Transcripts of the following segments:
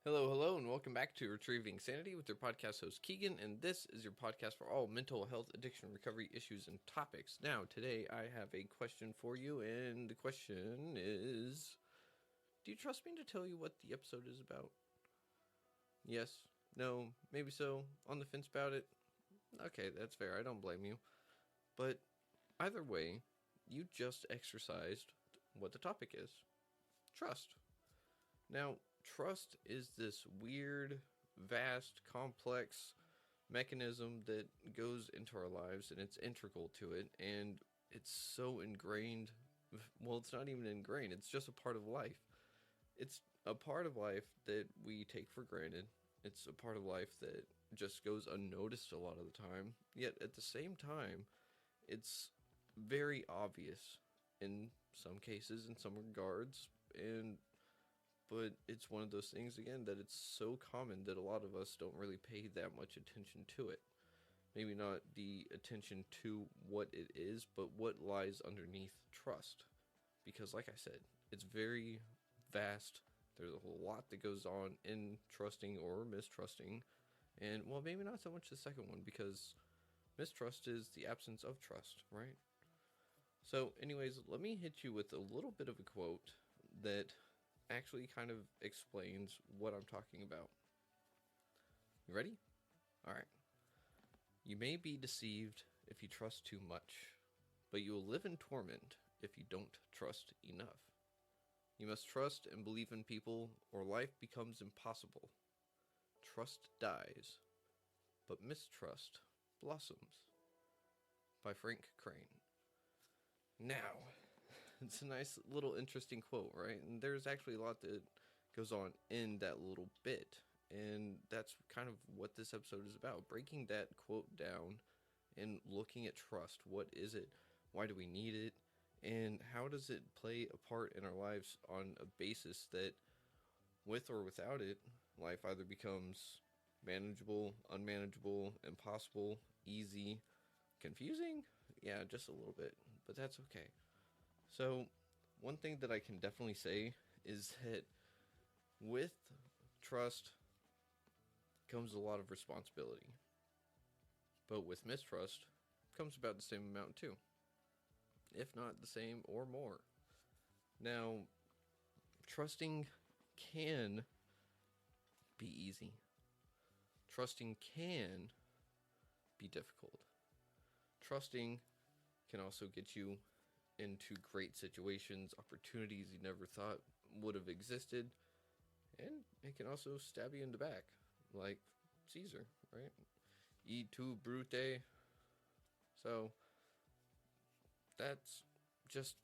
Hello, and welcome back to Retrieving Sanity with your podcast host Keegan, and this is your podcast for all mental health, addiction, recovery issues, and topics. Now, today I have a question for you, and the question is, do you trust me to tell you what the episode is about? Yes, no, maybe so, on the fence about it? Okay, that's fair, I don't blame you. But either way, you just exercised what the topic is. Trust. Now, trust is this weird, vast, complex mechanism that goes into our lives and it's integral to it, and it's so ingrained. Well, it's not even ingrained, it's just a part of life. It's a part of life that we take for granted. It's a part of life that just goes unnoticed a lot of the time. Yet at the same time, it's very obvious in some cases, in some regards, and but it's one of those things again that it's so common that a lot of us don't really pay that much attention to it. Maybe not the attention to what it is, but what lies underneath trust. Because like I said, it's very vast. There's a whole lot that goes on in trusting or mistrusting. And well, maybe not so much the second one, because mistrust is the absence of trust, right? So anyways, let me hit you with a little bit of a quote that actually kind of explains what I'm talking about. You ready? Alright. You may be deceived if you trust too much, but you will live in torment if you don't trust enough. You must trust and believe in people, or life becomes impossible. Trust dies, but mistrust blossoms. By Frank Crane. Now, it's a nice little interesting quote, right? And there's actually a lot that goes on in that little bit. And that's kind of what this episode is about. Breaking that quote down and looking at trust. What is it? Why do we need it? And how does it play a part in our lives on a basis that, with or without it, life either becomes manageable, unmanageable, impossible, easy, confusing? Yeah, just a little bit. But that's okay. So, one thing that I can definitely say is that with trust comes a lot of responsibility. But with mistrust comes about the same amount too. If not the same or more. Now, trusting can be easy. Trusting can be difficult. Trusting can also get you into great situations, opportunities you never thought would have existed, and it can also stab you in the back, like Caesar, right? E tu, Brute. So that's just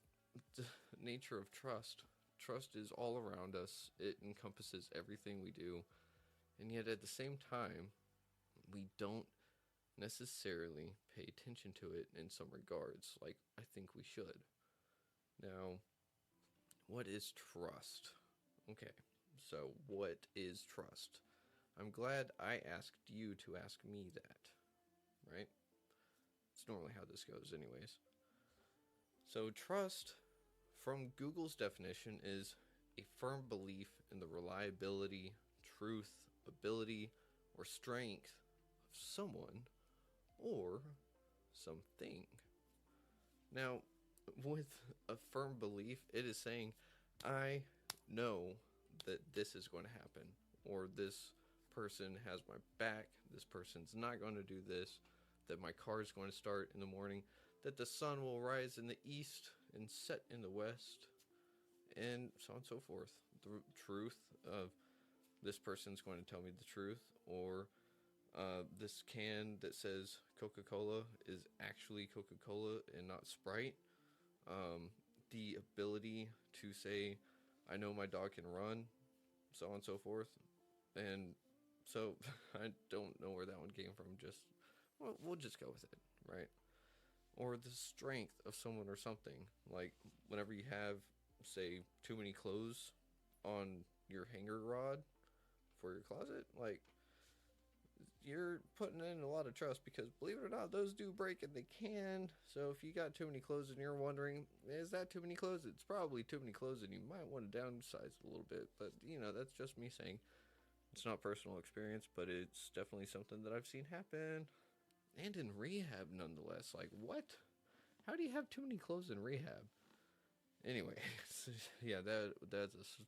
the nature of trust. Trust is all around us. It encompasses everything we do, and yet at the same time, we don't necessarily pay attention to it in some regards, like I think we should. Now, what is trust? Okay, so what is trust? I'm glad I asked you to ask me that, right? It's normally how this goes, anyways. So, trust, from Google's definition, is a firm belief in the reliability, truth, ability, or strength of someone or something. Now, with a firm belief, it is saying, I know that this is going to happen, or this person has my back, this person's not going to do this, that my car is going to start in the morning, that the sun will rise in the east and set in the west, and so on and so forth. The truth of this person's going to tell me the truth, or this can that says Coca-Cola is actually Coca-Cola and not Sprite. The ability to say, I know my dog can run, so on and so forth. And so I don't know where that one came from. Just, well, we'll just go with it, right? Or the strength of someone or something. Like whenever you have, say, too many clothes on your hanger rod for your closet, like you're putting in a lot of trust, because believe it or not, those do break, and they can. So if you got too many clothes and you're wondering, is that too many clothes? It's probably too many clothes, and you might want to downsize a little bit. But that's just me saying, It's not personal experience, but it's definitely something that I've seen happen. And in rehab, nonetheless. Like, what? How do you have too many clothes in rehab? Anyway, yeah, that's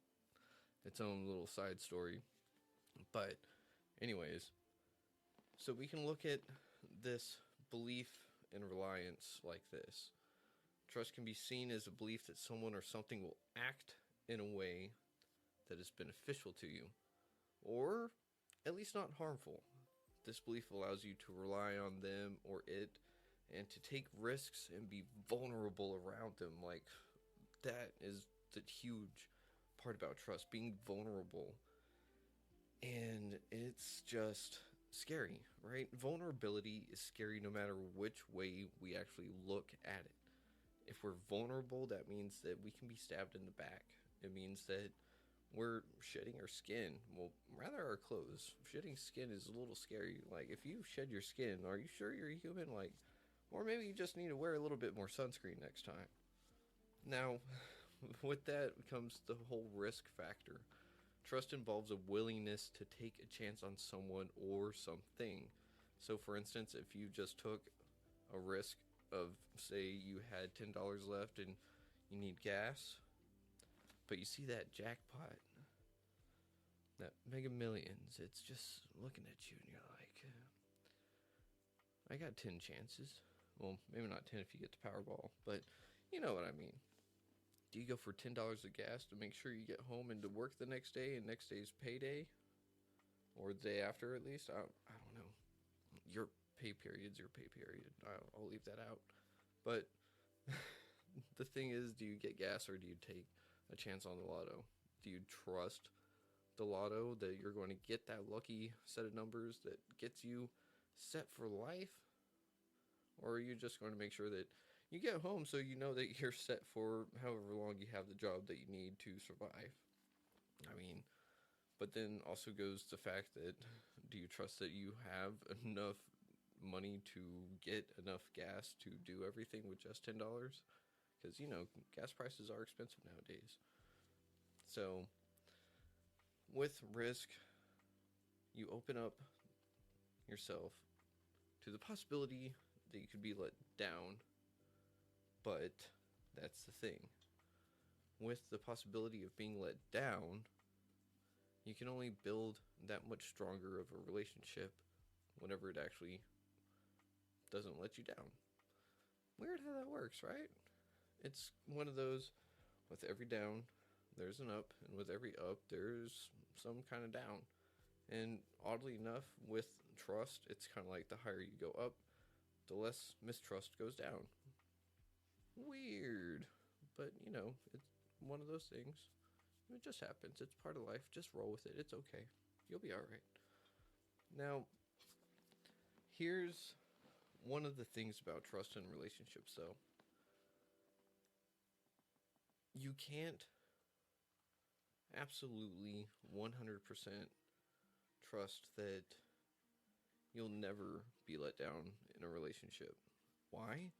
its own little side story. But, anyways, so we can look at this belief and reliance like this. Trust can be seen as a belief that someone or something will act in a way that is beneficial to you, or at least not harmful. This belief allows you to rely on them or it and to take risks and be vulnerable around them. Like, that is the huge part about trust, being vulnerable. And it's just scary, right? Vulnerability is scary no matter which way we actually look at it. If we're vulnerable, that means that we can be stabbed in the back. It means that we're shedding our skin. Well, rather our clothes. Shedding skin is a little scary. Like, if you shed your skin, are you sure you're a human? Like, or maybe you just need to wear a little bit more sunscreen next time. Now, with that comes the whole risk factor. Trust involves a willingness to take a chance on someone or something. So, for instance, if you just took a risk of, say, you had $10 left and you need gas, but you see that jackpot, that Mega Millions, it's just looking at you and you're like, I got 10 chances. Well, maybe not 10 if you get the Powerball, but you know what I mean. Do you go for $10 of gas to make sure you get home and to work the next day and next day's payday? Or the day after, at least? I don't know. Your pay period's your pay period. I'll leave that out. But the thing is, do you get gas or do you take a chance on the lotto? Do you trust the lotto that you're going to get that lucky set of numbers that gets you set for life? Or are you just going to make sure that you get home so you know that you're set for however long you have the job that you need to survive? I mean, but then also goes the fact that, do you trust that you have enough money to get enough gas to do everything with just $10? Because, gas prices are expensive nowadays. So, with risk, you open up yourself to the possibility that you could be let down. But that's the thing. With the possibility of being let down, you can only build that much stronger of a relationship whenever it actually doesn't let you down. Weird how that works, right? It's one of those, with every down, there's an up, and with every up, there's some kind of down. And oddly enough, with trust, it's kind of like the higher you go up, the less mistrust goes down. Weird. But, it's one of those things. It just happens. It's part of life. Just roll with it. It's okay. You'll be alright. Now, here's one of the things about trust in relationships, though. You can't absolutely 100% trust that you'll never be let down in a relationship. Why?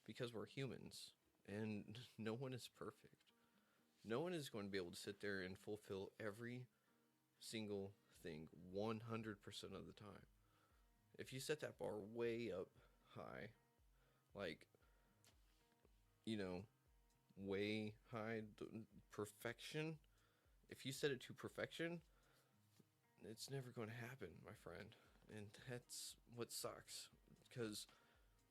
Because we're humans, and no one is perfect. No one is going to be able to sit there and fulfill every single thing 100% of the time. If you set that bar way up high, like, way high, perfection, if you set it to perfection, it's never going to happen, my friend. And that's what sucks, because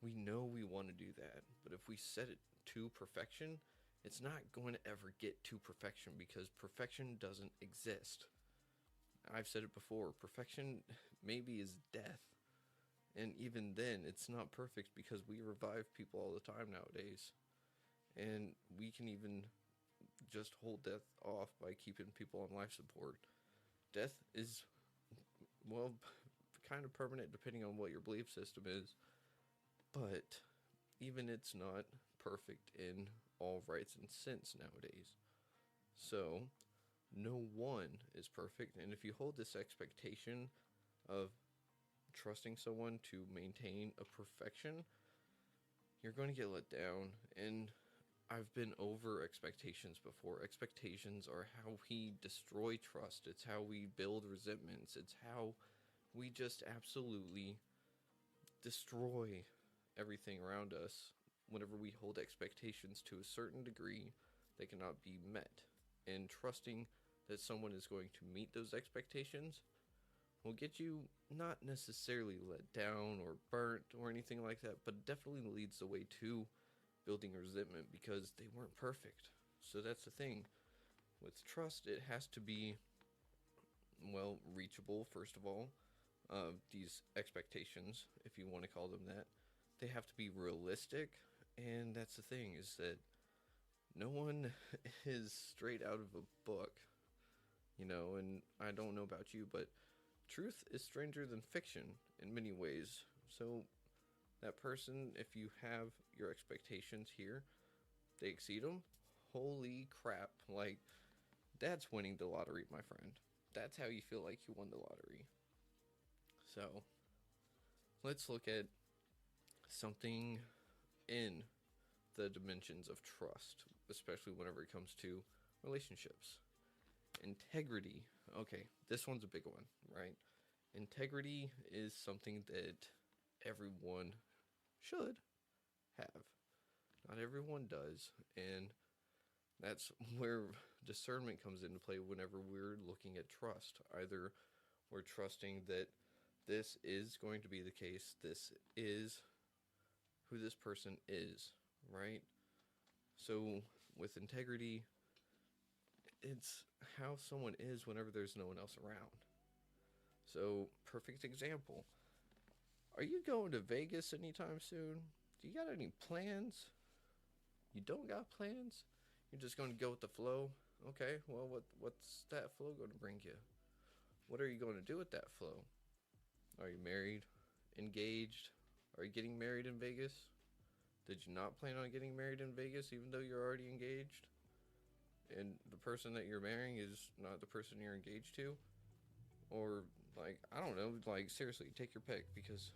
we know we want to do that, but if we set it to perfection, it's not going to ever get to perfection, because perfection doesn't exist. I've said it before, perfection maybe is death. And even then, it's not perfect, because we revive people all the time nowadays. And we can even just hold death off by keeping people on life support. Death is, well, kind of permanent depending on what your belief system is. But even it's not perfect in all rights and sense nowadays. So, no one is perfect. And if you hold this expectation of trusting someone to maintain a perfection, you're going to get let down. And I've been over expectations before. Expectations are how we destroy trust. It's how we build resentments. It's how we just absolutely destroy everything around us whenever we hold expectations to a certain degree that cannot be met. And trusting that someone is going to meet those expectations will get you not necessarily let down or burnt or anything like that, but definitely leads the way to building resentment because they weren't perfect. So that's the thing. With trust, it has to be, well, reachable, first of all. These expectations, if you want to call them that, they have to be realistic. And that's the thing, is that no one is straight out of a book, and I don't know about you, but truth is stranger than fiction in many ways. So that person, if you have your expectations here, they exceed them. Holy crap. Like, that's winning the lottery, my friend. That's how you feel like you won the lottery. So, let's look at something in the dimensions of trust, especially whenever it comes to relationships. Integrity. Okay, this one's a big one, right? Integrity is something that everyone should have. Not everyone does, and that's where discernment comes into play whenever we're looking at trust. Either we're trusting that this is going to be the case, this is who this person is, right? So with integrity, it's how someone is whenever there's no one else around. So, perfect example. Are you going to Vegas anytime soon? Do you got any plans? You don't got plans? You're just going to go with the flow? Okay, well, what's that flow going to bring you? What are you going to do with that flow? Are you married? Engaged? Are you getting married in Vegas? Did you not plan on getting married in Vegas even though you're already engaged? And the person that you're marrying is not the person you're engaged to? Or, like, I don't know, like, seriously, take your pick, because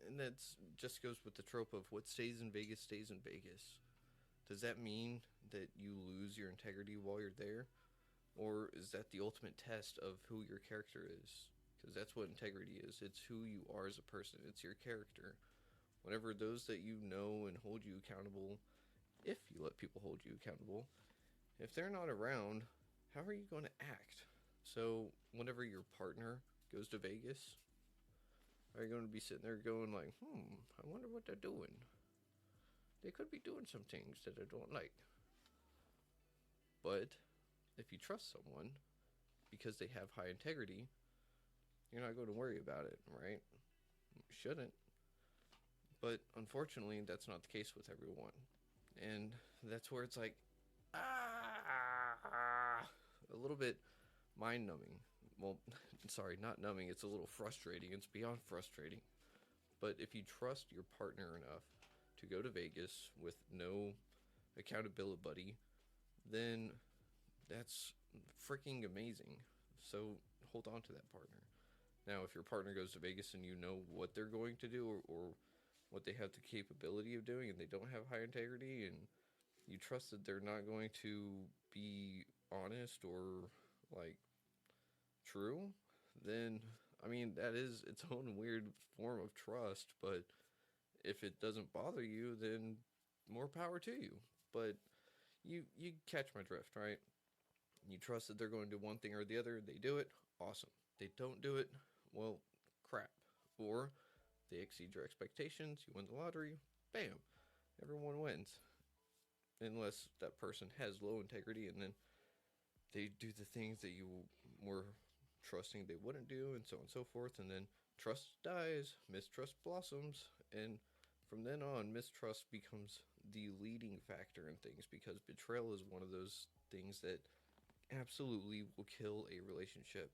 and that's just goes with the trope of what stays in Vegas stays in Vegas. Does that mean that you lose your integrity while you're there? Or is that the ultimate test of who your character is? Because that's what integrity is. It's who you are as a person. It's your character. Whenever those that you know and hold you accountable, if you let people hold you accountable, if they're not around, how are you going to act? So whenever your partner goes to Vegas, are you going to be sitting there going like, I wonder what they're doing? They could be doing some things that I don't like. But if you trust someone because they have high integrity, you're not going to worry about it, right? You shouldn't. But unfortunately, that's not the case with everyone. And that's where it's like, a little bit mind numbing. Well, sorry, not numbing. It's a little frustrating. It's beyond frustrating. But if you trust your partner enough to go to Vegas with no accountability buddy, then that's freaking amazing. So hold on to that partner. Now, if your partner goes to Vegas and you know what they're going to do, or what they have the capability of doing, and they don't have high integrity, and you trust that they're not going to be honest or, like, true, then, I mean, that is its own weird form of trust. But if it doesn't bother you, then more power to you. But you catch my drift, right? You trust that they're going to do one thing or the other. They do it, awesome. They don't do it, well, crap. Or they exceed your expectations, you win the lottery, bam, everyone wins. Unless that person has low integrity and then they do the things that you were trusting they wouldn't do, and so on and so forth, and then trust dies, mistrust blossoms, and from then on, mistrust becomes the leading factor in things, because betrayal is one of those things that absolutely will kill a relationship.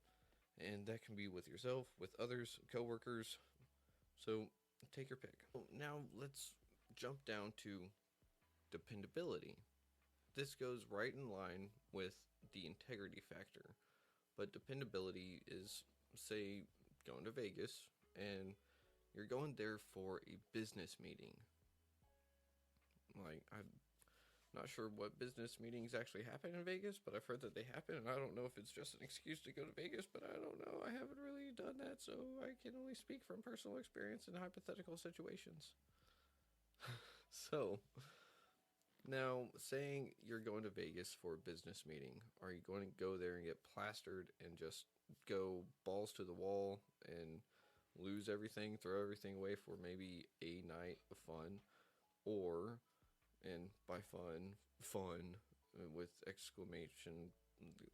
And that can be with yourself, with others, coworkers. So take your pick. Now let's jump down to dependability. This goes right in line with the integrity factor. But dependability is, say, going to Vegas, and you're going there for a business meeting. Like, I'm not sure what business meetings actually happen in Vegas, but I've heard that they happen, and I don't know if it's just an excuse to go to Vegas, but I don't know. I haven't really done that, so I can only speak from personal experience in hypothetical situations. So, now, saying you're going to Vegas for a business meeting, are you going to go there and get plastered and just go balls to the wall and lose everything, throw everything away for maybe a night of fun? Or, and by fun, fun with exclamation,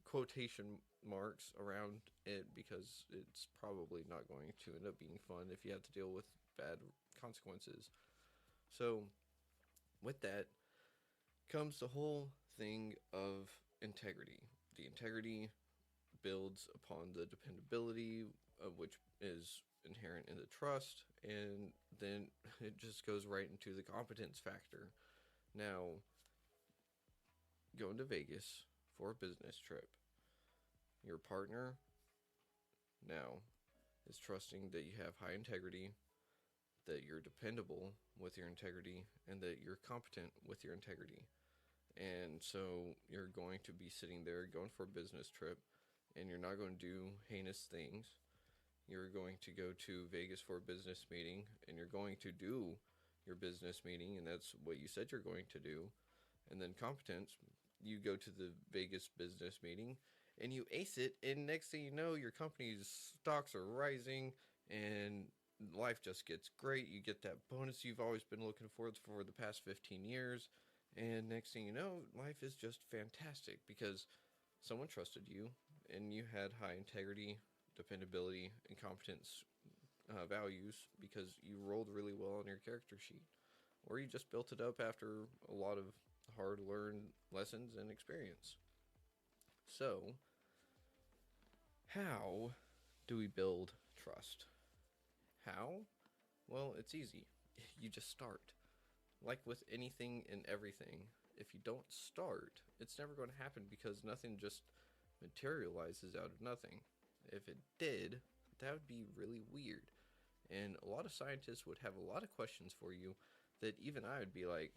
quotation marks around it, because it's probably not going to end up being fun if you have to deal with bad consequences. So, with that comes the whole thing of integrity. The integrity builds upon the dependability, of which is inherent in the trust, and then it just goes right into the competence factor. Now, going to Vegas for a business trip, your partner now is trusting that you have high integrity, that you're dependable with your integrity, and that you're competent with your integrity. And so you're going to be sitting there going for a business trip, and you're not going to do heinous things. You're going to go to Vegas for a business meeting, and you're going to do your business meeting, and that's what you said you're going to do. And then competence, you go to the Vegas business meeting, and you ace it, and next thing you know, your company's stocks are rising, and life just gets great. You get that bonus you've always been looking for the past 15 years. And next thing you know, life is just fantastic because someone trusted you and you had high integrity, dependability, and competence values because you rolled really well on your character sheet. Or you just built it up after a lot of hard learned lessons and experience. So, how do we build trust? How? Well, it's easy. You just start. Like with anything and everything, if you don't start, it's never going to happen because nothing just materializes out of nothing. If it did, that would be really weird. And a lot of scientists would have a lot of questions for you that even I would be like,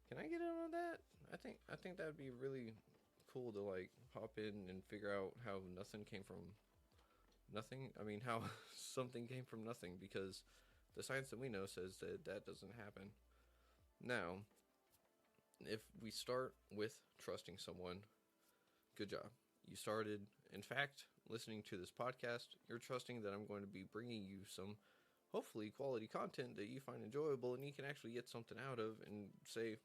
can I get in on that? I think that would be really cool to like hop in and figure out how nothing came from nothing. I mean, how something came from nothing, because the science that we know says that that doesn't happen. Now, if we start with trusting someone, good job. You started, in fact, listening to this podcast. You're trusting that I'm going to be bringing you some, hopefully, quality content that you find enjoyable and you can actually get something out of and say,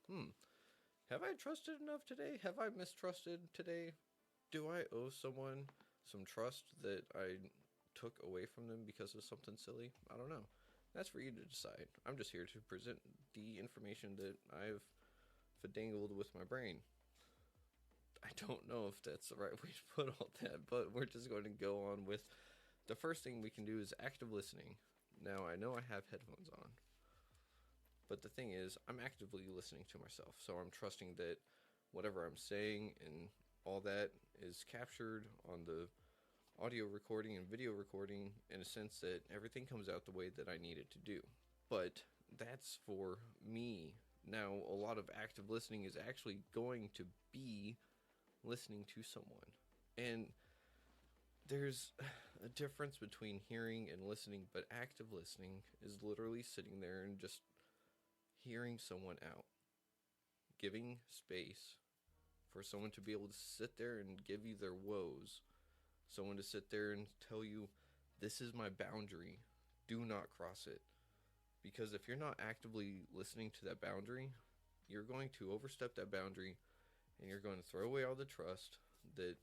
have I trusted enough today? Have I mistrusted today? Do I owe someone some trust that I took away from them because of something silly? I don't know. That's for you to decide. I'm just here to present the information that I've fidangled with my brain. I don't know if that's the right way to put all that, but we're just going to go on with the first thing we can do is active listening. Now, I know I have headphones on, but the thing is, I'm actively listening to myself, so I'm trusting that whatever I'm saying and all that is captured on the audio recording and video recording in a sense that everything comes out the way that I need it to do. But that's for me. Now, a lot of active listening is actually going to be listening to someone. And there's a difference between hearing and listening, but active listening is literally sitting there and just hearing someone out, giving space for someone to be able to sit there and give you their woes, someone to sit there and tell you, this is my boundary, do not cross it. Because if you're not actively listening to that boundary, you're going to overstep that boundary and you're going to throw away all the trust that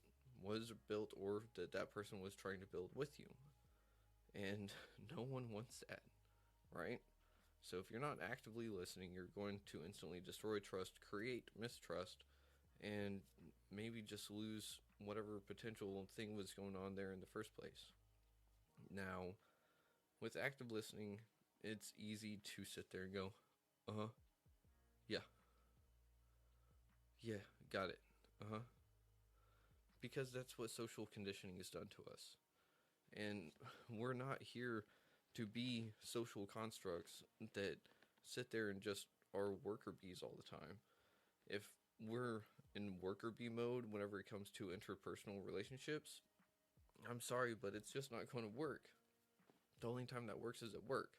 was built or that that person was trying to build with you. And no one wants that, right? So if you're not actively listening, you're going to instantly destroy trust, create mistrust, and maybe just lose whatever potential thing was going on there in the first place. Now, with active listening, it's easy to sit there and go, yeah, got it, because that's what social conditioning has done to us. And we're not here to be social constructs that sit there and just are worker bees all the time. If we're in worker bee mode whenever it comes to interpersonal relationships, I'm sorry, but it's just not going to work. The only time that works is at work.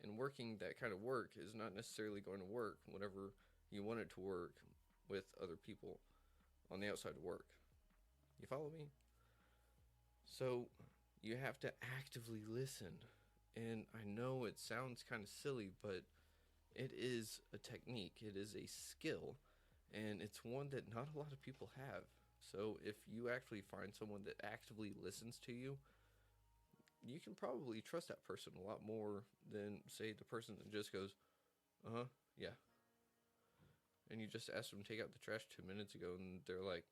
And working that kind of work is not necessarily going to work whenever you want it to work with other people on the outside of work. You follow me? So you have to actively listen. And I know it sounds kind of silly, but it is a technique, it is a skill, and it's one that not a lot of people have. So if you actually find someone that actively listens to you, you can probably trust that person a lot more than, say, the person that just goes, yeah. And you just asked them to take out the trash 2 minutes ago, and they're like,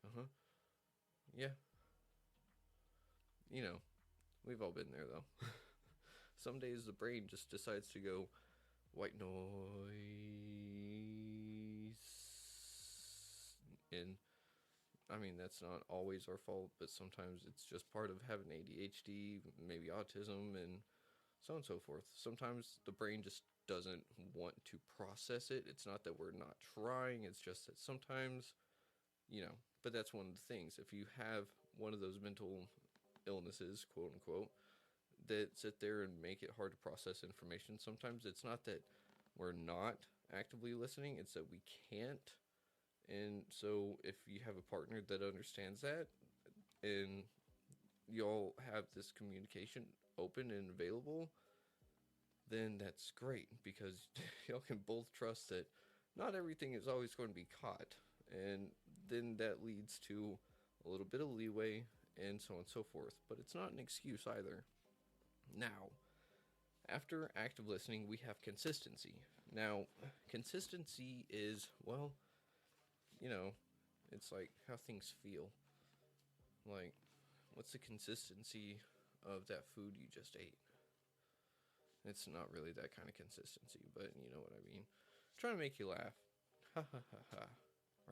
yeah. You know, we've all been there, though. Some days the brain just decides to go, white noise. And I mean, that's not always our fault, but sometimes it's just part of having ADHD, maybe autism, and so on and so forth. Sometimes the brain just doesn't want to process it. It's not that we're not trying, it's just that sometimes, but that's one of the things. If you have one of those mental illnesses, quote unquote, that sit there and make it hard to process information, sometimes it's not that we're not actively listening, it's that we can't. And so if you have a partner that understands that, and y'all have this communication open and available, then that's great, because y'all can both trust that not everything is always going to be caught. And then that leads to a little bit of leeway and so on and so forth. But it's not an excuse either. Now, after active listening, we have consistency. Now, consistency is, well, it's like how things feel. Like, what's the consistency of that food you just ate? It's not really that kind of consistency, but you know what I mean. Trying to make you laugh. Ha ha ha ha.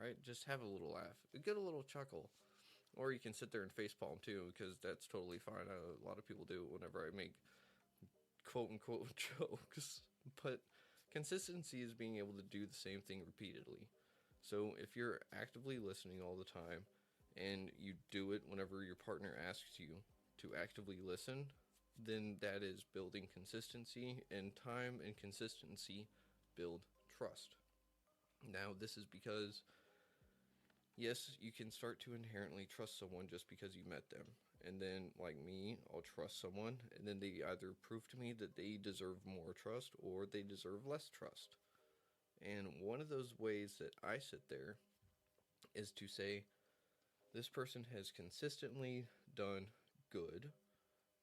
Right? Just have a little laugh. Get a little chuckle. Or you can sit there and facepalm too, because that's totally fine. A lot of people do it whenever I make quote unquote jokes. But consistency is being able to do the same thing repeatedly. So if you're actively listening all the time, and you do it whenever your partner asks you to actively listen, then that is building consistency, and time and consistency build trust. Now, this is because, yes, you can start to inherently trust someone just because you met them. And then, like me, I'll trust someone, and then they either prove to me that they deserve more trust or they deserve less trust. And one of those ways that I sit there is to say, this person has consistently done good.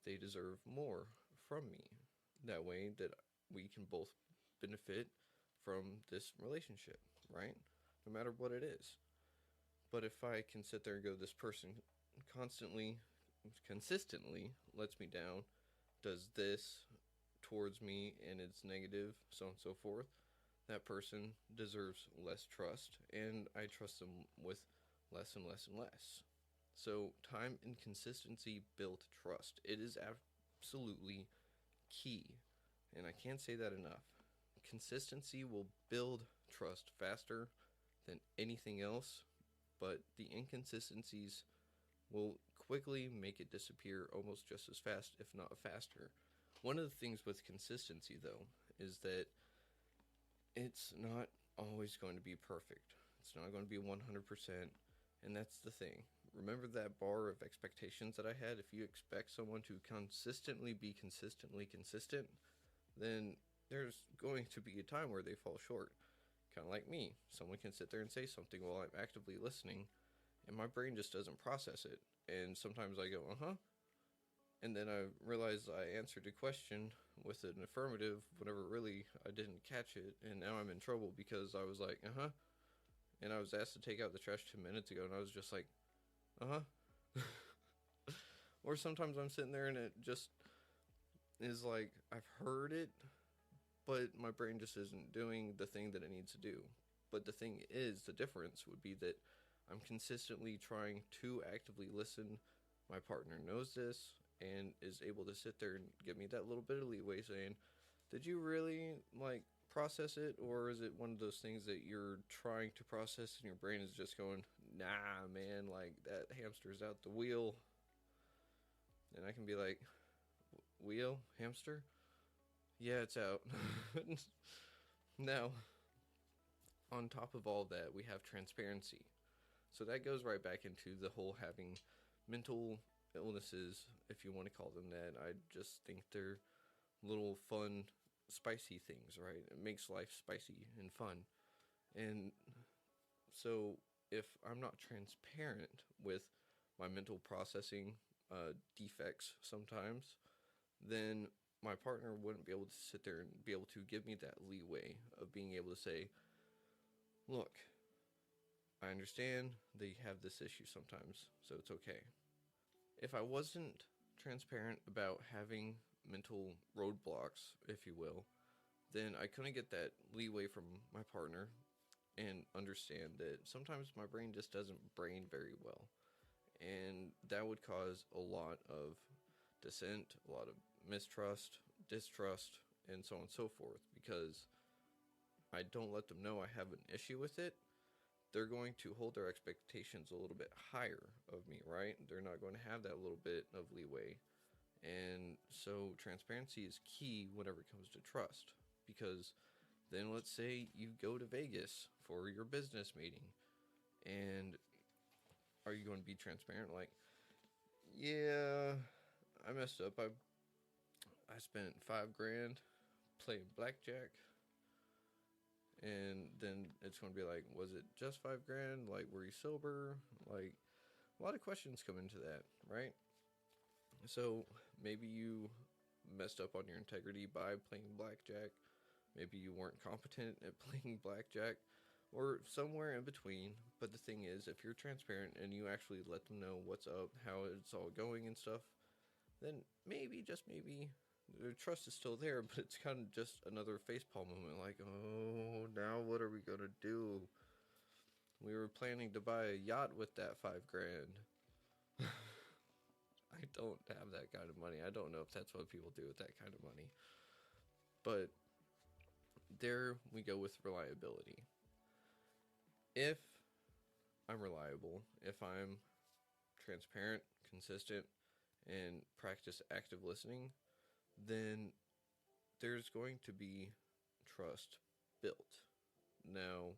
They deserve more from me. That way that we can both benefit from this relationship, right? No matter what it is. But if I can sit there and go, this person consistently lets me down, does this towards me, and it's negative, so on and so forth, that person deserves less trust, and I trust them with less and less and less. So time and consistency build trust. It is absolutely key, and I can't say that enough. Consistency will build trust faster than anything else, but the inconsistencies will quickly make it disappear almost just as fast, if not faster. One of the things with consistency, though, is that it's not always going to be perfect. It's not going to be 100%, and that's the thing. Remember that bar of expectations that I had? If you expect someone to consistently be consistently consistent, then there's going to be a time where they fall short. Kind of like me. Someone can sit there and say something while I'm actively listening, and my brain just doesn't process it. And sometimes I go, and then I realize I answered a question with an affirmative whenever really I didn't catch it, and now I'm in trouble because I was like, and I was asked to take out the trash 2 minutes ago, and I was just like, Or sometimes I'm sitting there and it just is like, I've heard it, but my brain just isn't doing the thing that it needs to do. But the thing is, the difference would be that I'm consistently trying to actively listen. My partner knows this, and is able to sit there and give me that little bit of leeway saying, did you really like process it, or is it one of those things that you're trying to process and your brain is just going, nah, man, like that hamster's out the wheel? And I can be like, wheel? Hamster? Yeah, it's out. Now, on top of all that, we have transparency. So that goes right back into the whole having mental illnesses, if you want to call them that. I just think they're little fun, spicy things, right? It makes life spicy and fun. And so if I'm not transparent with my mental processing defects sometimes, then my partner wouldn't be able to sit there and be able to give me that leeway of being able to say, look, I understand that you have this issue sometimes, so it's okay. If I wasn't transparent about having mental roadblocks, if you will, then I couldn't get that leeway from my partner and understand that sometimes my brain just doesn't brain very well. And that would cause a lot of dissent, a lot of mistrust, distrust, and so on and so forth, because I don't let them know I have an issue with it. They're going to hold their expectations a little bit higher of me, right? They're not going to have that little bit of leeway. And so transparency is key whenever it comes to trust, because then let's say you go to Vegas for your business meeting, and are you going to be transparent? Like, yeah, I messed up. I spent $5,000 playing blackjack, and then it's going to be like, was it just $5,000? Like, were you sober? Like, a lot of questions come into that, right? So maybe you messed up on your integrity by playing blackjack. Maybe you weren't competent at playing blackjack, or somewhere in between. But the thing is, if you're transparent and you actually let them know what's up, how it's all going and stuff, then maybe, just maybe, the trust is still there, but it's kind of just another facepalm moment. Like, oh, now what are we going to do? We were planning to buy a yacht with that $5,000. I don't have that kind of money. I don't know if that's what people do with that kind of money. But there we go with reliability. If I'm reliable, if I'm transparent, consistent, and practice active listening, then there's going to be trust built. Now,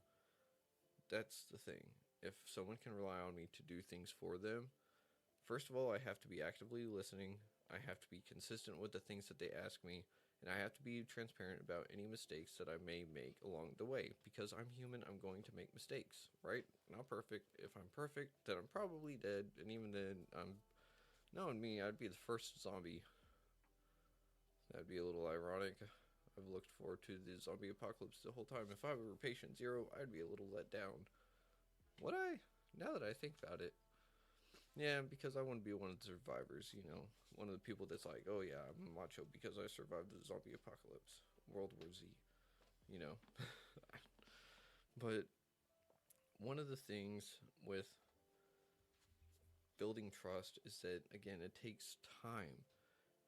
that's the thing. If someone can rely on me to do things for them, first of all, I have to be actively listening. I have to be consistent with the things that they ask me, and I have to be transparent about any mistakes that I may make along the way, because I'm human. I'm going to make mistakes, right? Not perfect. If I'm perfect, then I'm probably dead, and even then, knowing me, I'd be the first zombie. That'd be a little ironic. I've looked forward to the zombie apocalypse the whole time. If I were patient zero, I'd be a little let down. Would I? Now that I think about it. Yeah, because I want to be one of the survivors, one of the people that's like, oh yeah, I'm macho because I survived the zombie apocalypse, World War Z, you know. But one of the things with building trust is that, again, it takes time.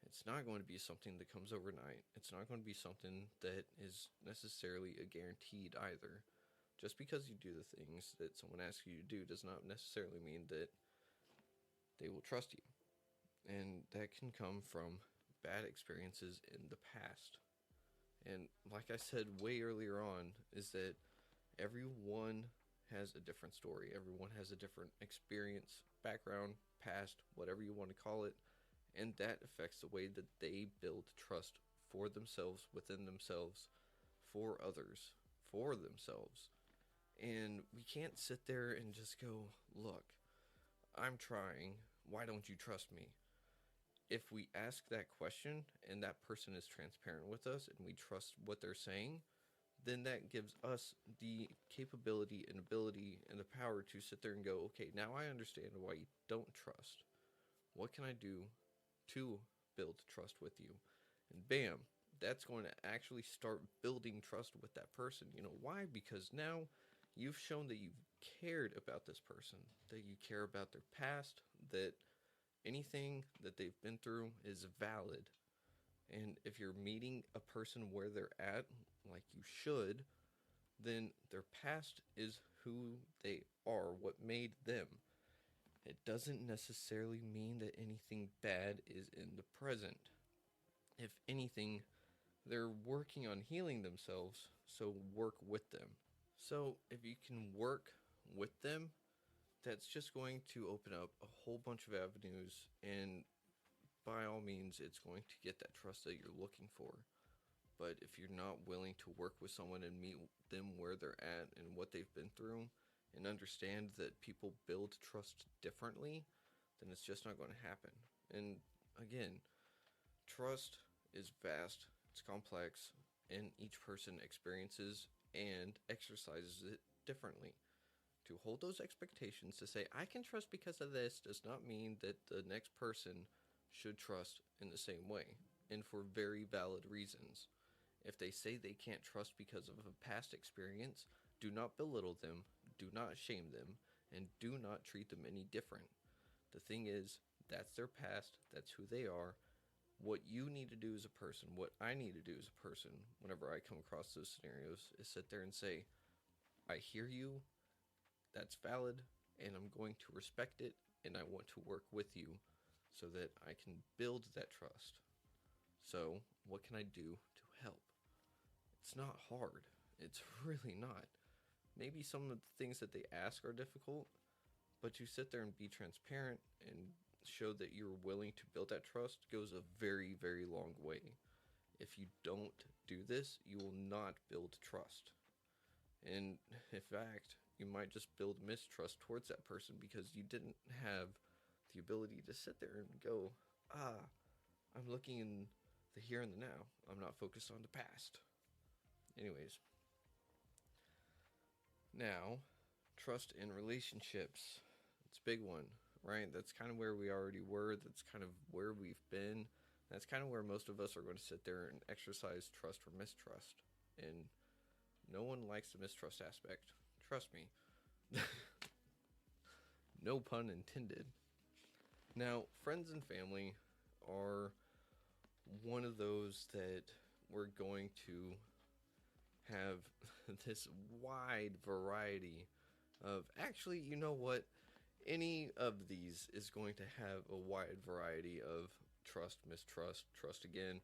It's not going to be something that comes overnight. It's not going to be something that is necessarily a guaranteed either. Just because you do the things that someone asks you to do does not necessarily mean that they will trust you. And that can come from bad experiences in the past. And like I said way earlier on, is that everyone has a different story. Everyone has a different experience, background, past, whatever you want to call it. And that affects the way that they build trust for themselves, within themselves, for others, for themselves. And we can't sit there and just go, look, I'm trying. Why don't you trust me? If we ask that question and that person is transparent with us and we trust what they're saying, then that gives us the capability and ability and the power to sit there and go, okay, now I understand why you don't trust. What can I do to build trust with you? And bam, that's going to actually start building trust with that person. Why? Because now you've shown that you've cared about this person, that you care about their past, that anything that they've been through is valid. And if you're meeting a person where they're at, like you should, then their past is who they are, what made them. It doesn't necessarily mean that anything bad is in the present. If anything, they're working on healing themselves, so work with them. So, if you can work with them, that's just going to open up a whole bunch of avenues, and by all means, it's going to get that trust that you're looking for. But if you're not willing to work with someone and meet them where they're at and what they've been through, and understand that people build trust differently, then it's just not going to happen. And again, trust is vast, it's complex, and each person experiences and exercises it differently. To hold those expectations to say, I can trust because of this, does not mean that the next person should trust in the same way, and for very valid reasons. If they say they can't trust because of a past experience, do not belittle them, do not shame them, and do not treat them any different. The thing is, that's their past, that's who they are. What you need to do as a person, what I need to do as a person, whenever I come across those scenarios, is sit there and say, I hear you, that's valid, and I'm going to respect it, and I want to work with you so that I can build that trust. So, what can I do to help? It's not hard. It's really not. Maybe some of the things that they ask are difficult, but you sit there and be transparent and show that you're willing to build that trust goes a very, very long way. If you don't do this, you will not build trust. And in fact, you might just build mistrust towards that person because you didn't have the ability to sit there and go, I'm looking in the here and the now. I'm not focused on the past. Anyways. Now, trust in relationships. It's a big one, right? That's kind of where we already were. That's kind of where we've been. That's kind of where most of us are going to sit there and exercise trust or mistrust. And no one likes the mistrust aspect. Trust me. No pun intended. Now, friends and family are one of those that we're going to have this wide variety of, actually, you know what? Any of these is going to have a wide variety of trust, mistrust, trust again,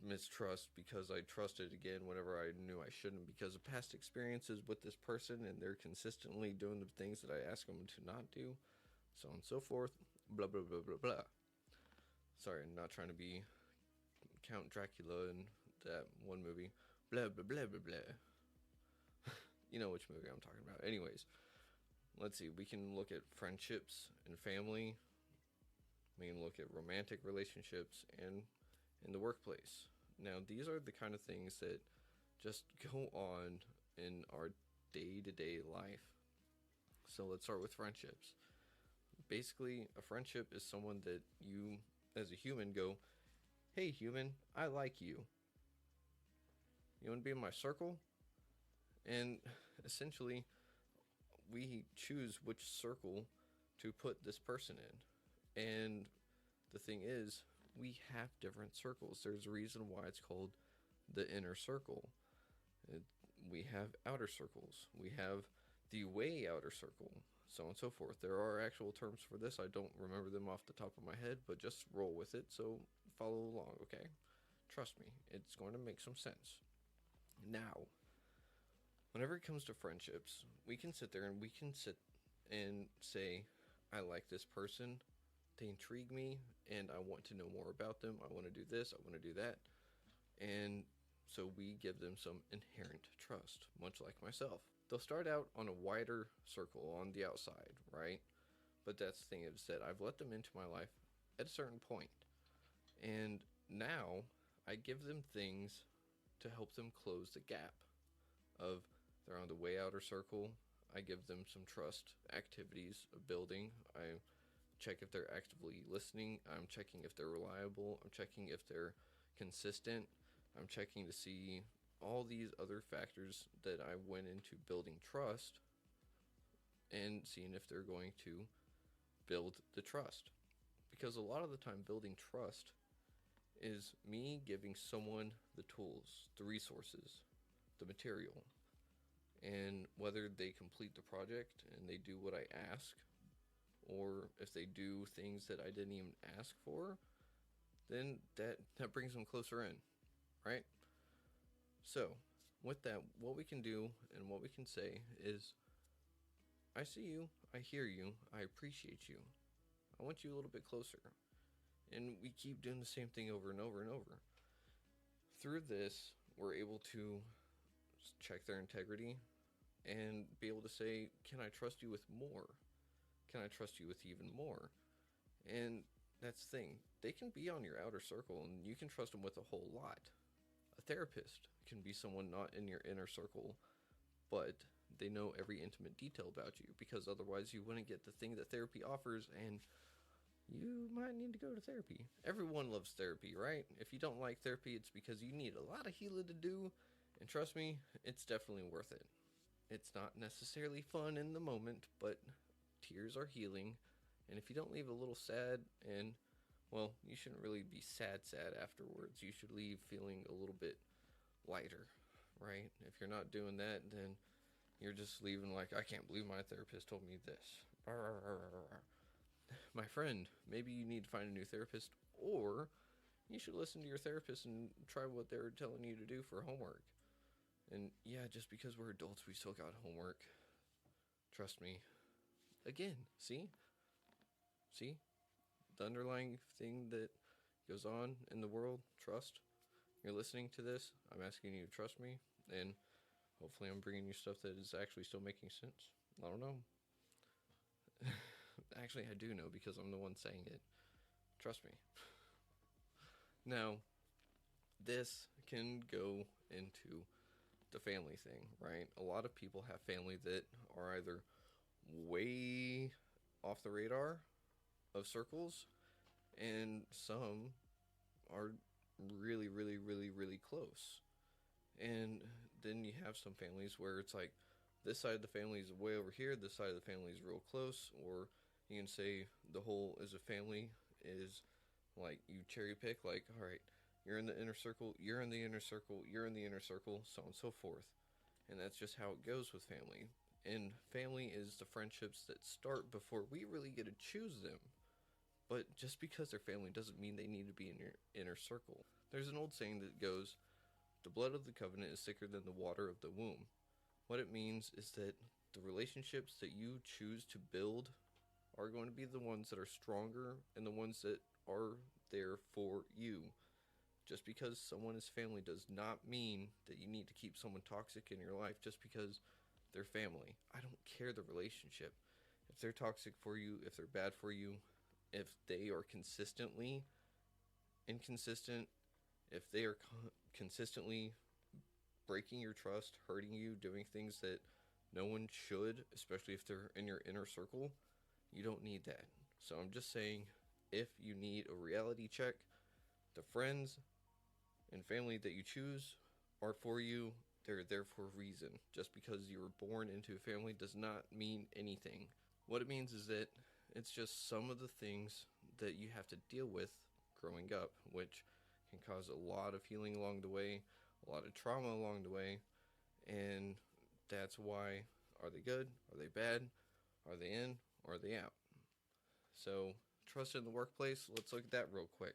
mistrust because I trusted again whenever I knew I shouldn't because of past experiences with this person and they're consistently doing the things that I ask them to not do, so on and so forth, blah, blah, blah, blah, blah. Sorry, I'm not trying to be Count Dracula in that one movie. Blah, blah, blah, blah, blah. You know which movie I'm talking about. Anyways, let's see. We can look at friendships and family. We can look at romantic relationships and in the workplace. Now, these are the kind of things that just go on in our day-to-day life. So let's start with friendships. Basically, a friendship is someone that you, as a human, go, hey, human, I like you. You want to be in my circle? And essentially, we choose which circle to put this person in. And the thing is, we have different circles. There's a reason why it's called the inner circle. We have outer circles. We have the way outer circle, so on and so forth. There are actual terms for this. I don't remember them off the top of my head, but just roll with it. So follow along, okay? Trust me, it's going to make some sense. Now, whenever it comes to friendships, we can sit there and we can sit and say, I like this person, they intrigue me, and I want to know more about them. I want to do this, I want to do that. And so we give them some inherent trust, much like myself. They'll start out on a wider circle on the outside, right? But that's the thing is that I've let them into my life at a certain point. And now I give them things to help them close the gap of they're on the way outer circle. I give them some trust activities of building. I check if they're actively listening. I'm checking if they're reliable. I'm checking if they're consistent. I'm checking to see all these other factors that I went into building trust and seeing if they're going to build the trust. Because a lot of the time, building trust is me giving someone the tools, the resources, the material, and whether they complete the project and they do what I ask, or if they do things that I didn't even ask for, then that brings them closer in, right? So, with that, what we can do and what we can say is, I see you, I hear you, I appreciate you, I want you a little bit closer. And we keep doing the same thing over and over and over. Through this, we're able to check their integrity and be able to say, can I trust you with more? Can I trust you with even more? And that's the thing. They can be on your outer circle and you can trust them with a whole lot. A therapist can be someone not in your inner circle, but they know every intimate detail about you, because otherwise you wouldn't get the thing that therapy offers, and you might need to go to therapy. Everyone loves therapy, right? If you don't like therapy, it's because you need a lot of healing to do, and trust me, it's definitely worth it. It's not necessarily fun in the moment, but tears are healing, and if you don't leave a little sad, and, well, you shouldn't really be sad afterwards. You should leave feeling a little bit lighter, right? If you're not doing that, then you're just leaving like, I can't believe my therapist told me this. My friend, maybe you need to find a new therapist, or you should listen to your therapist and try what they're telling you to do for homework. And yeah, just because we're adults, we still got homework. Trust me. Again, see? The underlying thing that goes on in the world, trust. You're listening to this, I'm asking you to trust me, and hopefully I'm bringing you stuff that is actually still making sense. I don't know. Actually, I do know, because I'm the one saying it. Trust me. Now, this can go into the family thing, right? A lot of people have family that are either way off the radar of circles, and some are really, really, really, really close. And then you have some families where it's like, this side of the family is way over here, this side of the family is real close, or you can say the whole as a family is like, you cherry pick, like, all right, you're in the inner circle, you're in the inner circle, you're in the inner circle, so on and so forth. And that's just how it goes with family. And family is the friendships that start before we really get to choose them. But just because they're family doesn't mean they need to be in your inner circle. There's an old saying that goes, the blood of the covenant is thicker than the water of the womb. What it means is that the relationships that you choose to build are going to be the ones that are stronger and the ones that are there for you. Just because someone is family does not mean that you need to keep someone toxic in your life just because they're family. I don't care the relationship. If they're toxic for you, if they're bad for you, if they are consistently inconsistent, if they are consistently breaking your trust, hurting you, doing things that no one should, especially if they're in your inner circle, you don't need that. So I'm just saying, if you need a reality check, the friends and family that you choose are for you. They're there for a reason. Just because you were born into a family does not mean anything. What it means is that it's just some of the things that you have to deal with growing up, which can cause a lot of healing along the way, a lot of trauma along the way, and that's why, are they good? Are they bad? Are they in? Or are they out? So, trust in the workplace, let's look at that real quick.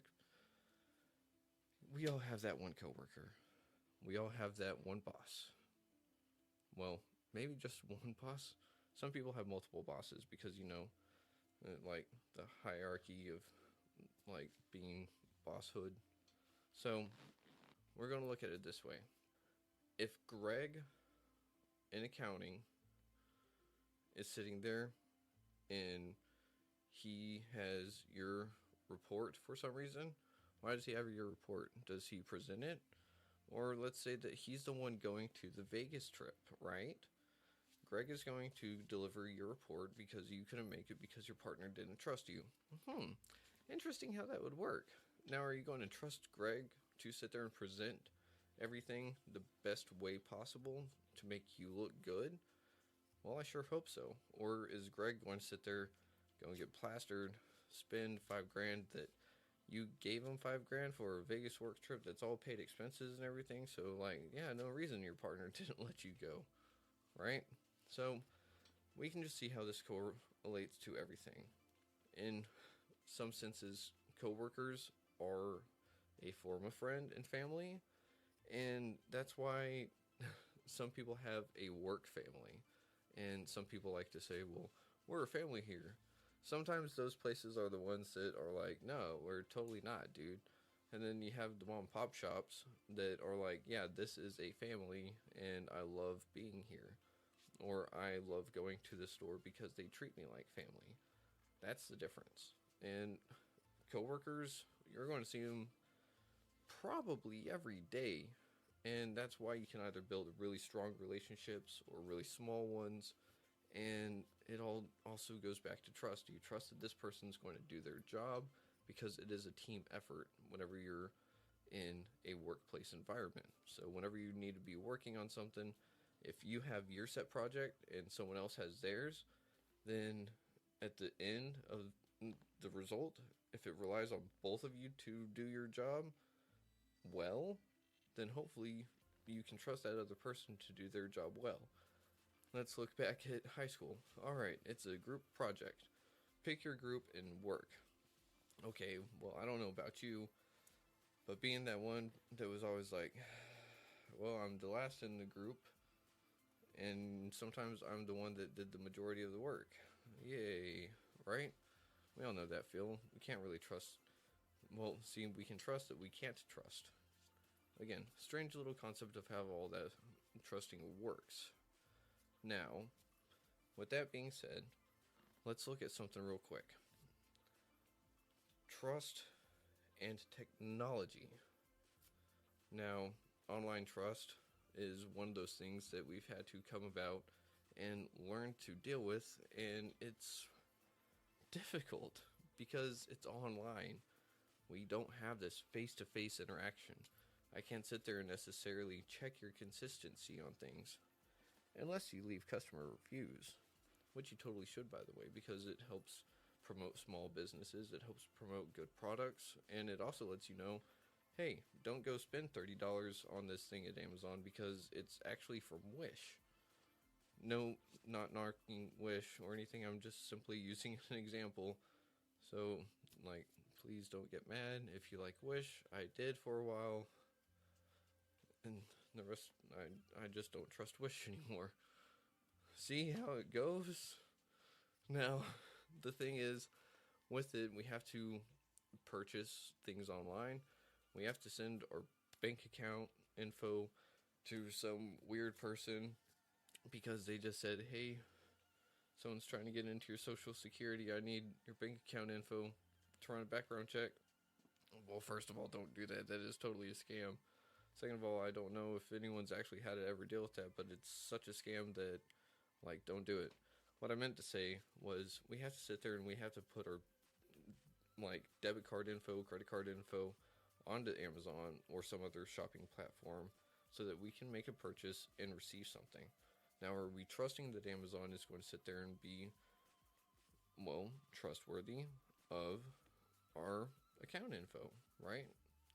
We all have that one coworker. We all have that one boss. Well, maybe just one boss. Some people have multiple bosses because, like the hierarchy of like being bosshood. So we're going to look at it this way. If Greg in accounting is sitting there and he has your report for some reason, why does he have your report? Does he present it? Or let's say that he's the one going to the Vegas trip, right? Greg is going to deliver your report because you couldn't make it because your partner didn't trust you. Interesting how that would work. Now, are you going to trust Greg to sit there and present everything the best way possible to make you look good? Well, I sure hope so. Or is Greg going to sit there, go and get plastered, spend $5,000 that you gave them $5,000 for a Vegas work trip that's all paid expenses and everything. So, like, yeah, no reason your partner didn't let you go, right? So, we can just see how this correlates to everything. In some senses, coworkers are a form of friend and family, and that's why some people have a work family, and some people like to say, well, we're a family here. Sometimes those places are the ones that are like, no, we're totally not, dude. And then you have the mom and pop shops that are like, yeah, this is a family and I love being here. Or I love going to the store because they treat me like family. That's the difference. And coworkers, you're going to see them probably every day. And that's why you can either build really strong relationships or really small ones. And it all also goes back to trust. Do you trust that this person's going to do their job? Because it is a team effort whenever you're in a workplace environment. So whenever you need to be working on something, if you have your set project and someone else has theirs, then at the end of the result, if it relies on both of you to do your job well, then hopefully you can trust that other person to do their job well. Let's look back at high school. All right, it's a group project. Pick your group and work. Okay, well, I don't know about you, but being that one that was always like, well, I'm the last in the group, and sometimes I'm the one that did the majority of the work. Yay, right? We all know that feel. We can't really trust. Well, see, we can trust that we can't trust. Again, strange little concept of how all that trusting works. Now, with that being said, let's look at something real quick. Trust and technology. Now, online trust is one of those things that we've had to come about and learn to deal with, and it's difficult because it's online. We don't have this face-to-face interaction. I can't sit there and necessarily check your consistency on things unless you leave customer reviews, which you totally should, by the way, because it helps promote small businesses, it helps promote good products, and it also lets you know, hey, don't go spend $30 on this thing at Amazon because it's actually from Wish. No, not knocking Wish or anything, I'm just simply using an example. So, like, please don't get mad if you like Wish. I did for a while, and the rest, I just don't trust Wish anymore. See how it goes? Now, the thing is, with it, we have to purchase things online. We have to send our bank account info to some weird person because they just said, hey, someone's trying to get into your social security. I need your bank account info to run a background check. Well, first of all, don't do that. That is totally a scam. Second of all, I don't know if anyone's actually had to ever deal with that, but it's such a scam that, like, don't do it. What I meant to say was we have to sit there and we have to put our, like, debit card info, credit card info onto Amazon or some other shopping platform so that we can make a purchase and receive something. Now, are we trusting that Amazon is going to sit there and be, well, trustworthy of our account info, right?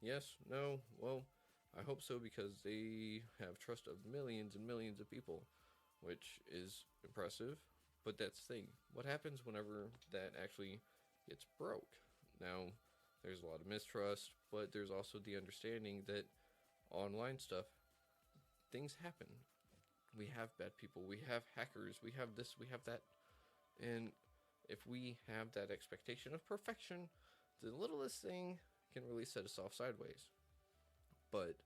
Yes, no, well, I hope so because they have trust of millions and millions of people, which is impressive. But that's the thing. What happens whenever that actually gets broke? Now, there's a lot of mistrust, but there's also the understanding that online stuff, things happen. We have bad people, we have hackers, we have this, we have that. And if we have that expectation of perfection, the littlest thing can really set us off sideways. But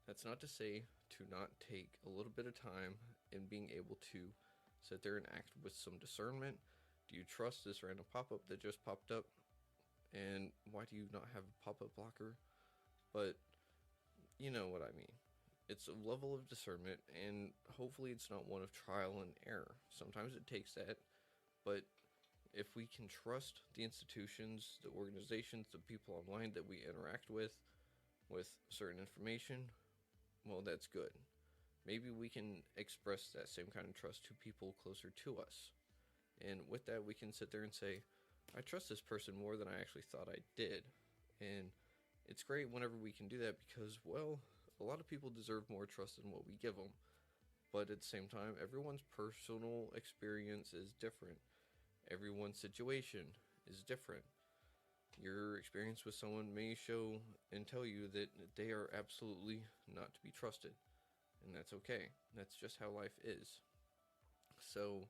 that's not to say to not take a little bit of time in being able to sit there and act with some discernment. Do you trust this random pop-up that just popped up? And why do you not have a pop-up blocker? But you know what I mean. It's a level of discernment, and hopefully it's not one of trial and error. Sometimes it takes that, but if we can trust the institutions, the organizations, the people online that we interact with certain information, well, that's good. Maybe we can express that same kind of trust to people closer to us. And with that, we can sit there and say, I trust this person more than I actually thought I did. And it's great whenever we can do that because, well, a lot of people deserve more trust than what we give them. But at the same time, everyone's personal experience is different. Everyone's situation is different. Your experience with someone may show and tell you that they are absolutely not to be trusted. And that's okay. That's just how life is. So,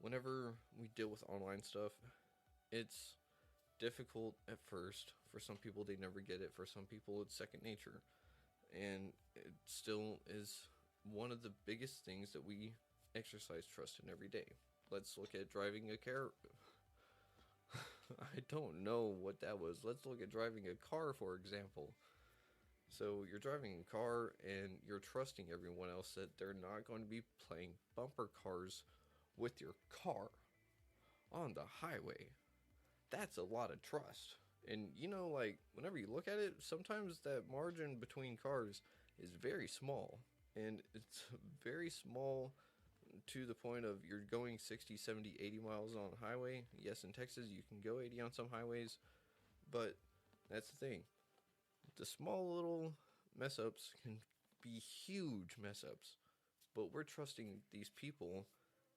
whenever we deal with online stuff, it's difficult at first. For some people, they never get it. For some people, it's second nature. And it still is one of the biggest things that we exercise trust in every day. Let's look at driving a car. I don't know what that was. Let's look at driving a car, for example. So you're driving a car and you're trusting everyone else that they're not going to be playing bumper cars with your car on the highway. That's a lot of trust. And like whenever you look at it, sometimes that margin between cars is very small. And it's very small to the point of you're going 60, 70, 80 miles on a highway. Yes, in Texas you can go 80 on some highways, but that's the thing. The small little mess ups can be huge mess ups, but we're trusting these people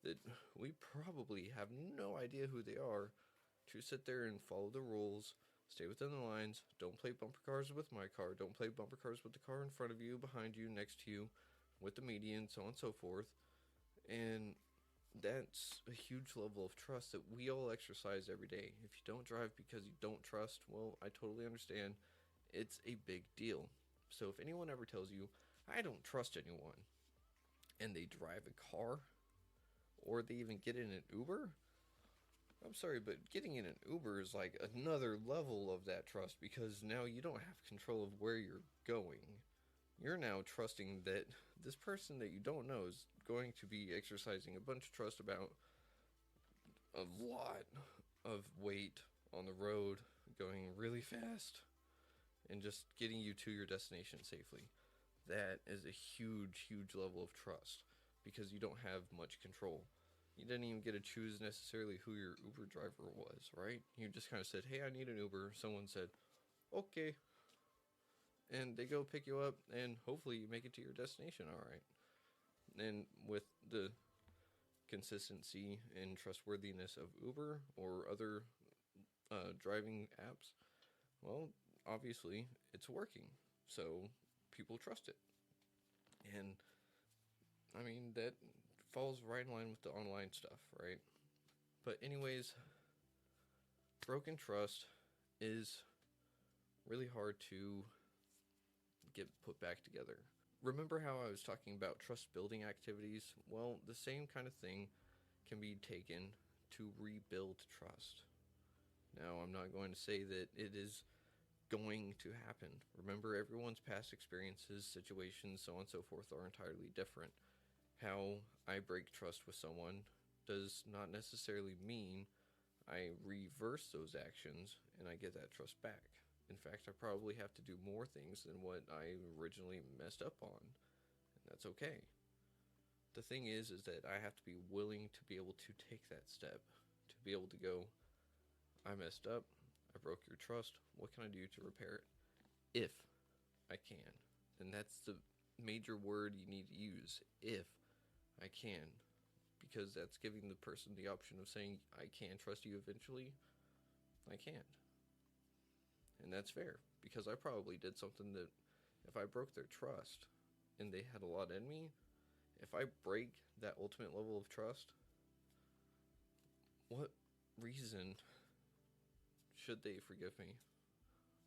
that we probably have no idea who they are to sit there and follow the rules, stay within the lines, don't play bumper cars with my car, don't play bumper cars with the car in front of you, behind you, next to you, with the median, so on and so forth. And that's a huge level of trust that we all exercise every day. If you don't drive because you don't trust, well, I totally understand. It's a big deal. So if anyone ever tells you, I don't trust anyone, and they drive a car, or they even get in an Uber, I'm sorry, but getting in an Uber is like another level of that trust because now you don't have control of where you're going. You're now trusting that this person that you don't know is going to be exercising a bunch of trust about a lot of weight on the road, going really fast, and just getting you to your destination safely. That is a huge, huge level of trust because you don't have much control. You didn't even get to choose necessarily who your Uber driver was, right? You just kind of said, hey, I need an Uber. Someone said, okay. And they go pick you up, and hopefully you make it to your destination all right. And with the consistency and trustworthiness of Uber or other driving apps, well, obviously it's working. So people trust it. And I mean, that falls right in line with the online stuff, right? But, anyways, broken trust is really hard to get put back together. Remember how I was talking about trust building activities? Well, the same kind of thing can be taken to rebuild trust. Now, I'm not going to say that it is going to happen. Remember, everyone's past experiences, situations, so on and so forth are entirely different. How I break trust with someone does not necessarily mean I reverse those actions and I get that trust back. In fact, I probably have to do more things than what I originally messed up on, and that's okay. The thing is that I have to be willing to be able to take that step, to be able to go, I messed up, I broke your trust, what can I do to repair it? If I can. And that's the major word you need to use, if I can. Because that's giving the person the option of saying, I can trust you eventually, I can't. And that's fair, because I probably did something that, if I broke their trust, and they had a lot in me, if I break that ultimate level of trust, what reason should they forgive me?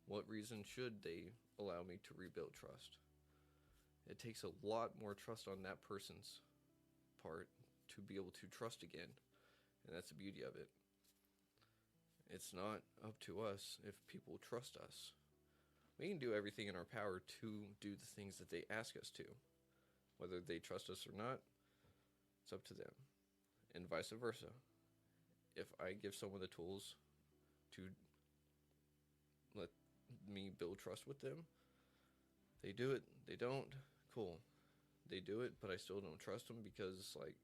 What reason should they allow me to rebuild trust? It takes a lot more trust on that person's part to be able to trust again. And that's the beauty of it. It's not up to us if people trust us. We can do everything in our power to do the things that they ask us to. Whether they trust us or not, it's up to them. And vice versa. If I give someone the tools to let me build trust with them, they do it, they don't, cool. They do it, but I still don't trust them because, like,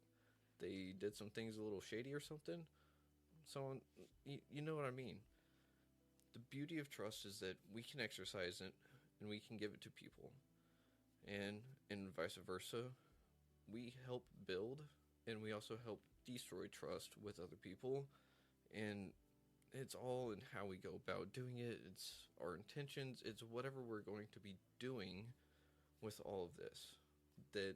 they did some things a little shady or something, So, you know what I mean. The beauty of trust is that we can exercise it and we can give it to people. And vice versa, we help build and we also help destroy trust with other people. And it's all in how we go about doing it, it's our intentions, it's whatever we're going to be doing with all of this. That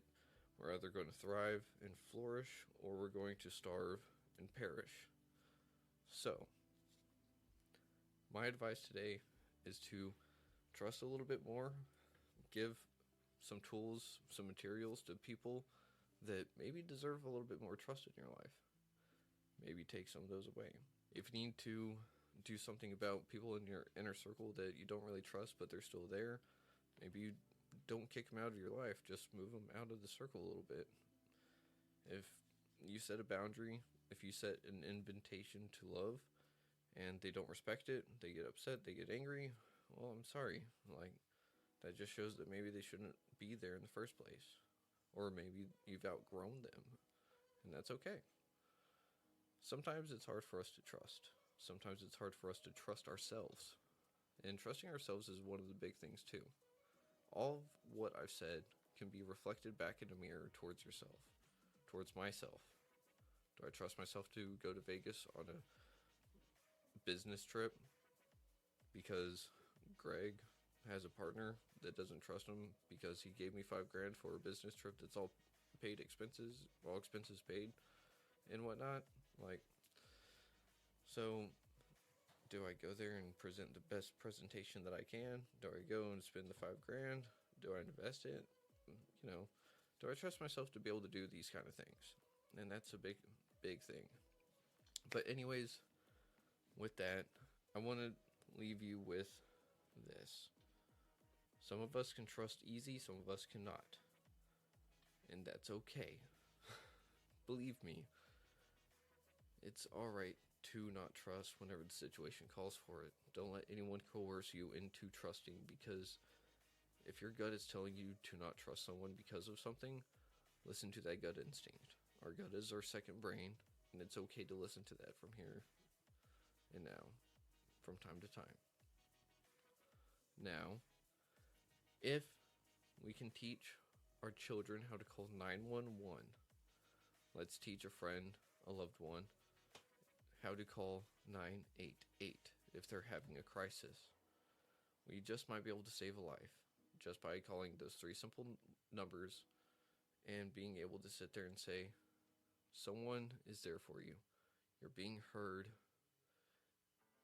we're either going to thrive and flourish or we're going to starve and perish. So, my advice today is to trust a little bit more, give some tools, some materials to people that maybe deserve a little bit more trust in your life. Maybe take some of those away. If you need to do something about people in your inner circle that you don't really trust but they're still there, maybe you don't kick them out of your life, just move them out of the circle a little bit. If you set a boundary, if you set an invitation to love and they don't respect it, they get upset, they get angry, well, I'm sorry. Like, that just shows that maybe they shouldn't be there in the first place. Or maybe you've outgrown them, and that's okay. Sometimes it's hard for us to trust. Sometimes it's hard for us to trust ourselves. And trusting ourselves is one of the big things, too. All of what I've said can be reflected back in a mirror towards yourself, towards myself. Do I trust myself to go to Vegas on a business trip because Greg has a partner that doesn't trust him because he gave me $5,000 for a business trip that's all paid expenses, all expenses paid, and whatnot? Like, so do I go there and present the best presentation that I can? Do I go and spend the $5,000? Do I invest it? You know, do I trust myself to be able to do these kind of things? And that's a big, big thing. But anyways, with that, I want to leave you with this. Some of us can trust easy, some of us cannot. And that's okay. Believe me, it's alright to not trust whenever the situation calls for it. Don't let anyone coerce you into trusting, because if your gut is telling you to not trust someone because of something, listen to that gut instinct. Our gut is our second brain, and it's okay to listen to that from here and now, from time to time. Now, if we can teach our children how to call 911, let's teach a friend, a loved one, how to call 988 if they're having a crisis. We just might be able to save a life just by calling those three simple numbers and being able to sit there and say, someone is there for you. You're being heard.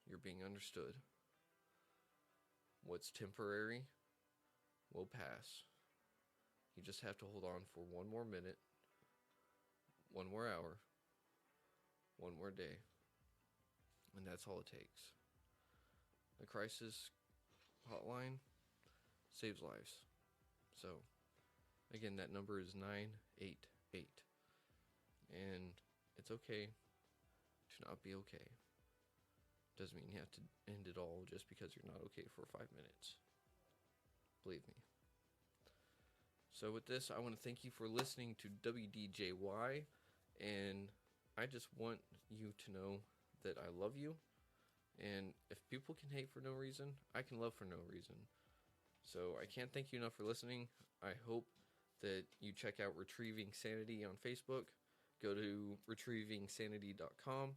You're being understood. What's temporary will pass. You just have to hold on for one more minute, one more hour, one more day. And that's all it takes. The crisis hotline saves lives. So, again, that number is 988. And it's okay to not be okay. Doesn't mean you have to end it all just because you're not okay for 5 minutes. Believe me. So with this, I want to thank you for listening to WDJY, and I just want you to know that I love you, and if people can hate for no reason, I can love for no reason. So I can't thank you enough for listening. I hope that you check out Retrieving Sanity on Facebook. Go to retrievingsanity.com.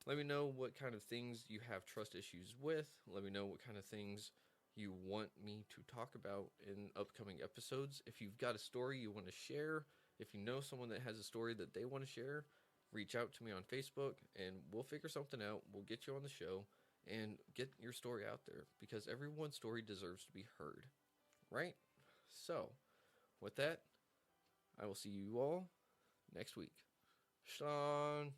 Let me know what kind of things you have trust issues with. Let me know what kind of things you want me to talk about in upcoming episodes. If you've got a story you want to share, if you know someone that has a story that they want to share, reach out to me on Facebook and we'll figure something out. We'll get you on the show and get your story out there, because everyone's story deserves to be heard, right? So, with that, I will see you all next week. Sean.